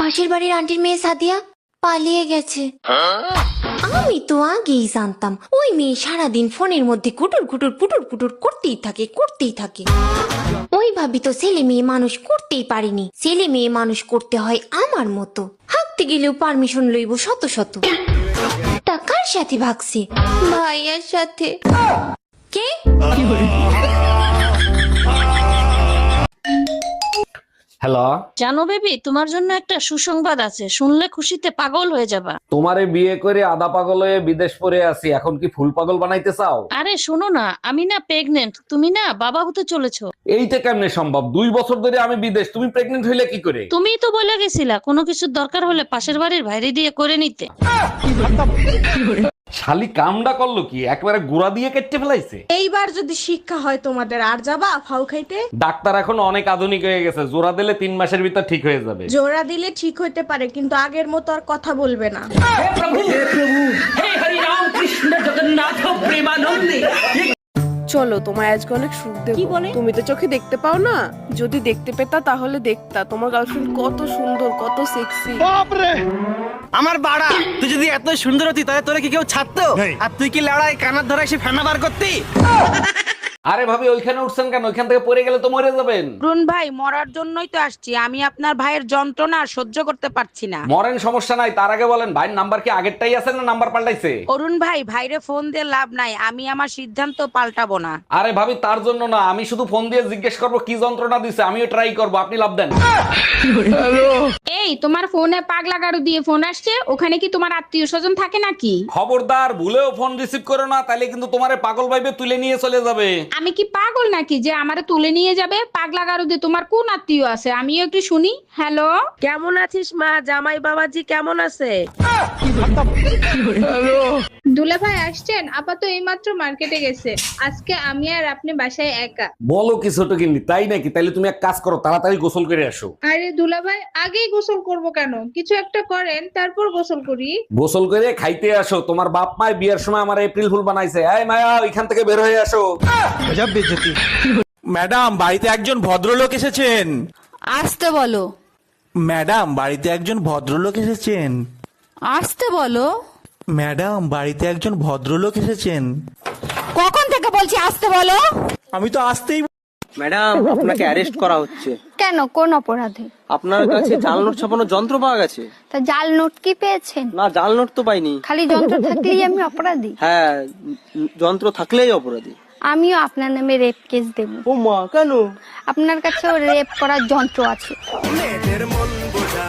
পাশের বাড়ির আন্টির মেয়ে সাদিয়া পালিয়ে গেছে। আমি তো আগেই জানতাম ওই মেয়ে সারাদিন ফোনের মধ্যে কুটুর কুটুর পুটুর পুটুর করতেই থাকে। ওই ভাবি তো ছেলে মেয়ে মানুষ করতেই পারিনি, ছেলে মেয়ে মানুষ করতে হয় আমার মতো, হাঁকতে গেলেও পারমিশন লইব শত শত। তা কার সাথে ভাগছে? ভাইয়ার সাথে। কে? হ্যালো, জানো বেবি, তোমার জন্য একটা সুসংবাদ আছে, শুনলে খুশিতে পাগল হয়ে যাবা। তোমারে বিয়ে করে আধা পাগল হয়ে বিদেশ পড়ে আছি, এখন কি ফুল পাগল বানাইতে চাও? আরে শোনো না, আমি না প্রেগনেন্ট, তুমি না বাবা হতে চলেছো। এইটা কেমনে সম্ভব? 2 বছর ধরে আমি বিদেশ, তুমি প্রেগনেন্ট হইলে কি করে? তুমিই তো বলে গেছিলা কোনো কিছুর দরকার হলে পাশের বাড়ির বাইরে দিয়ে করে নিতে। শালি কামডা করলো কি, একবারে গুড়া দিয়ে কেটে ফেলাইছে। এইবার যদি শিক্ষা হয় তোমাদের, আর যাবা ফাউ খাইতে? ডাক্তার এখন অনেক আধুনিক হয়ে গেছে, জোড়া দিলে 3 মাসের ভিতর ঠিক হয়ে যাবে। জোড়া দিলে ঠিক হইতে পারে, কিন্তু আগের মতো আর কথা বলবে না। চলো, তোমায় আজকে অনেক সুখ দেব। কি বলে? তুমি তো চোখে দেখতে পাও না, যদি দেখতে পেতা তাহলে দেখতা তোমার গার্লফ্রেন্ড কত সুন্দর, কত সেক্সি। আমার বাড়া, তুই যদি এত সুন্দর হতি তাহলে তোরে কি কেউ ছাড়তো? আর তুই কি লড়াই কানার ধরে এসে ফেনা বার করতি? আরে ভাবি, ওইখানে উঠছেন কেন? ওইখান থেকে পড়ে গেলে তো মরে যাবেন। অরুণ ভাই, মরার জন্যই তো আসছি। আমি আপনার ভাইয়ের যন্ত্রণা আর সহ্য করতে পারছি না। মরেন, সমস্যা নাই, তার আগে বলেন ভাইয়ের নাম্বার কি আগেরটাই আছে না নাম্বার পাল্টাইছে? অরুণ ভাই, ভাইরে ফোন দিয়ে লাভ নাই, আমি আমার সিদ্ধান্ত পাল্টাবো না। আরে ভাবি, তার জন্য না, আমি শুধু ফোন দিয়ে জিজ্ঞেস করবো কি যন্ত্রণা দিছে, আমিও ট্রাই করবো, আপনি লাভ দেন। এই, তোমার ফোনে পাগলা গাড়ু দিয়ে ফোন আসছে, ওখানে কি তোমার আত্মীয় স্বজন থাকে নাকি? খবরদার, ভুলেও ফোন রিসিভ করো না, তাইলে কিন্তু তোমারে পাগল ভাইবে তুলে নিয়ে চলে যাবে। আমি কি পাগল নাকি যে আমারে তুলে নিয়ে যাবে? পাগলা গাড়ু দিয়ে তোমার কোন আত্মীয় আছে আমিও একটু শুনি। হ্যালো, কেমন আছিস মা? জামাই বাবাজি কেমন আছে? দুলা ভাই আসছেন? আপাতত এইমাত্র মার্কেটে গেছে, আজকে আমি আর আপনি বাসায় একা। বলো কি ছোট কিন্নি, তাই নাকি? তাইলে তুমি এক কাজ করো, তাড়াতাড়ি গোসল করে আসো। আরে দুলা ভাই, আগেই গোসল করব কেন? কিছু একটা করেন, তারপর গোসল করি। গোসল করে খাইতে আসো, তোমার বাপ মায়ের বিয়ের সময় আমার এপ্রিল ফুল বানাইছে। এই মায়া, ওইখান থেকে বের হয়ে আসো। ম্যাডাম, বাড়িতে একজন ভদ্রলোক এসেছেন। আসতে বলো। ম্যাডাম, বাড়িতে একজন ভদ্রলোক এসেছেন। আসতে বলো। ম্যাডাম, বাড়িতে একজন ভদ্রলোক এসেছেন। কখন থেকে বলছি আসতে বলো? আমি তো আসতেই। ম্যাডাম, আপনাকে অ্যারেস্ট করা হচ্ছে। কেন, কোন অপরাধে? আপনার কাছে জাল নোট ছাপানোর যন্ত্র পাওয়া গেছে। তা জাল নোট কি পেয়েছেন? না, জাল নোট তো পাইনি। খালি যন্ত্র থাকলেই আমি অপরাধী? হ্যাঁ, যন্ত্র থাকলেই অপরাধী। আমিও আপনার নামে রেপ কেস দেব। ও মা, কেন? আপনার কাছেও রেপ করার যন্ত্র আছে। মেয়েদের মন বোঝা